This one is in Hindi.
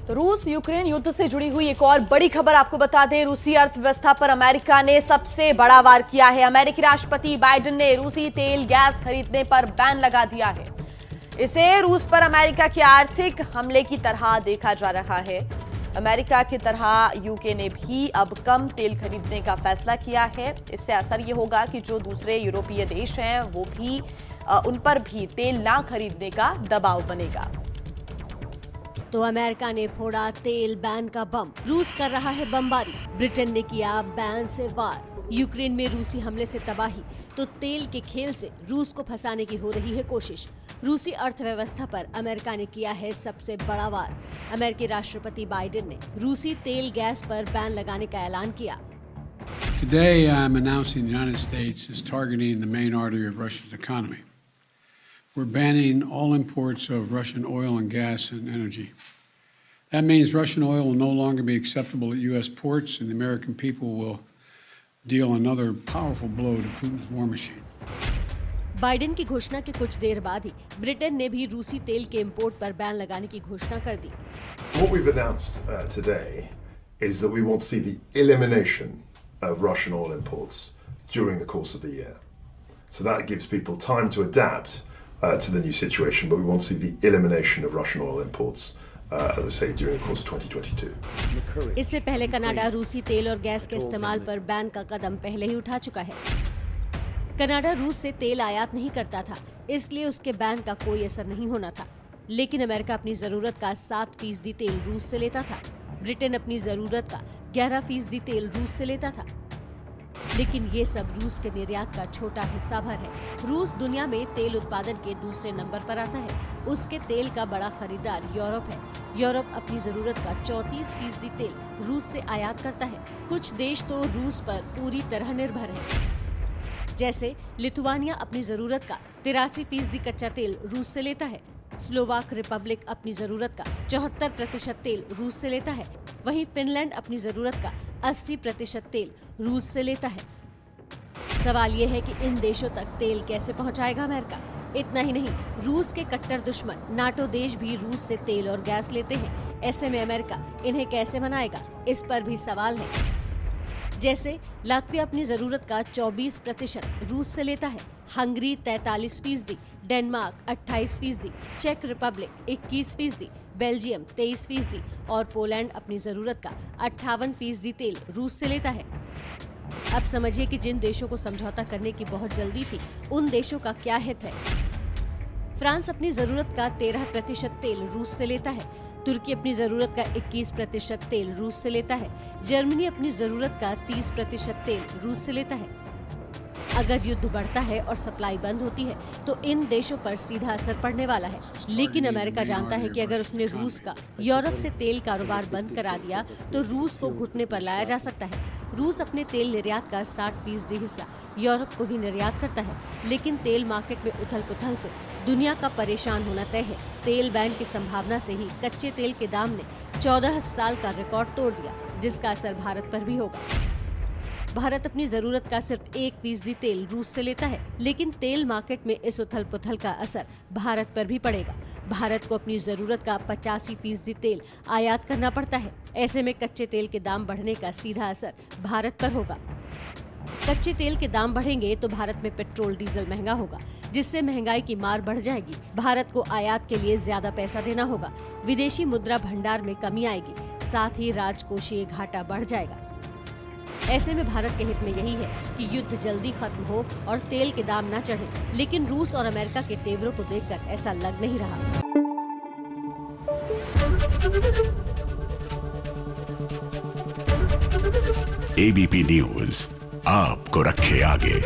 तो रूस यूक्रेन युद्ध से जुड़ी हुई एक और बड़ी खबर आपको बता दें। रूसी अर्थव्यवस्था पर अमेरिका ने सबसे बड़ा वार किया है। अमेरिकी राष्ट्रपति बाइडेन ने रूसी तेल गैस खरीदने पर बैन लगा दिया है। इसे रूस पर अमेरिका के आर्थिक हमले की तरह देखा जा रहा है। अमेरिका की तरह यूके ने भी अब कम तेल खरीदने का फैसला किया है। इससे असर ये होगा कि जो दूसरे यूरोपीय देश हैं वो भी उन पर भी तेल ना खरीदने का दबाव बनेगा। तो अमेरिका ने फोड़ा तेल बैन का बम। रूस कर रहा है बमबारी। ब्रिटेन ने किया बैन से वार। यूक्रेन में रूसी हमले से तबाही तो तेल के खेल से रूस को फंसाने की हो रही है कोशिश। रूसी अर्थव्यवस्था पर अमेरिका ने किया है सबसे बड़ा वार। अमेरिकी राष्ट्रपति बाइडेन ने रूसी तेल गैस पर बैन लगाने का ऐलान किया। Today I'm announcing the United States is targeting the main artery of Russia's economy. We're banning all imports of Russian oil and gas and energy. That means Russian oil will no longer be acceptable at U.S. ports, and the American people will deal another powerful blow to Putin's war machine. Biden की घोषणा के कुछ देर बाद ही ब्रिटेन ने भी रूसी तेल के इंपोर्ट पर बैन लगाने की घोषणा कर दी। What we've announced today is that we want to see the elimination of Russian oil imports during the course of the year. So that gives people time to adapt to the new situation, but we want to see the elimination of Russian oil imports, as I say, during the course of 2022. इससे पहले कनाडा रूसी तेल और गैस के इस्तेमाल पर बैन का कदम पहले ही उठा चुका है। कनाडा रूस से तेल आयात नहीं करता था, इसलिए उसके बैन का कोई असर नहीं होना था। लेकिन अमेरिका अपनी जरूरत का 7% तेल रूस से लेता था। ब्रिटेन अपनी जरूरत का 11% तेल रूस से लेता था। लेकिन ये सब रूस के निर्यात का छोटा हिस्सा भर है। रूस दुनिया में तेल उत्पादन के दूसरे नंबर पर आता है। उसके तेल का बड़ा खरीदार यूरोप है। यूरोप अपनी जरूरत का 34% तेल रूस से आयात करता है। कुछ देश तो रूस पर पूरी तरह निर्भर है। जैसे लिथुआनिया अपनी जरूरत का 83% कच्चा तेल रूस से लेता है। स्लोवाक रिपब्लिक अपनी जरूरत का 74% तेल रूस से लेता है। वहीं फिनलैंड अपनी जरूरत का 80% तेल रूस से लेता है। सवाल ये है कि इन देशों तक तेल कैसे पहुंचाएगा अमेरिका। इतना ही नहीं, रूस के कट्टर दुश्मन नाटो देश भी रूस से तेल और गैस लेते हैं। ऐसे में अमेरिका इन्हें कैसे मनाएगा, इस पर भी सवाल है। जैसे लात्विया अपनी जरूरत का 24% रूस से लेता है। हंगरी 43%, डेनमार्क 28%, चेक रिपब्लिक 21%, बेल्जियम 23% और पोलैंड अपनी जरूरत का 58% तेल रूस से लेता है। अब समझिए कि जिन देशों को समझौता करने की बहुत जल्दी थी, उन देशों का क्या हित है। फ्रांस अपनी जरूरत का 13% तेल रूस से लेता है। तुर्की अपनी जरूरत का 21% तेल रूस से लेता है। जर्मनी अपनी जरूरत का 30% तेल रूस से लेता है। अगर युद्ध बढ़ता है और सप्लाई बंद होती है तो इन देशों पर सीधा असर पड़ने वाला है। लेकिन अमेरिका जानता है कि अगर उसने रूस का यूरोप से तेल कारोबार बंद करा दिया तो रूस को घुटने पर लाया जा सकता है। रूस अपने तेल निर्यात का 60% हिस्सा यूरोप को ही निर्यात करता है। लेकिन तेल मार्केट में उथल पुथल से दुनिया का परेशान होना तय है। तेल बैन की संभावना से ही कच्चे तेल के दाम ने 14 साल का रिकॉर्ड तोड़ दिया, जिसका असर भारत पर भी होगा। भारत अपनी जरूरत का सिर्फ 1% तेल रूस से लेता है। लेकिन तेल मार्केट में इस उथल पुथल का असर भारत पर भी पड़ेगा। भारत को अपनी जरूरत का 85% तेल आयात करना पड़ता है। ऐसे में कच्चे तेल के दाम बढ़ने का सीधा असर भारत पर होगा। कच्चे तेल के दाम बढ़ेंगे तो भारत में पेट्रोल डीजल महंगा होगा, जिससे महंगाई की मार बढ़ जाएगी। भारत को आयात के लिए ज्यादा पैसा देना होगा। विदेशी मुद्रा भंडार में कमी आएगी, साथ ही राजकोषीय घाटा बढ़ जाएगा। ऐसे में भारत के हित में यही है कि युद्ध जल्दी खत्म हो और तेल के दाम न चढ़े। लेकिन रूस और अमेरिका के तेवरों को देखकर ऐसा लग नहीं रहा। एबीपी न्यूज आपको रखे आगे।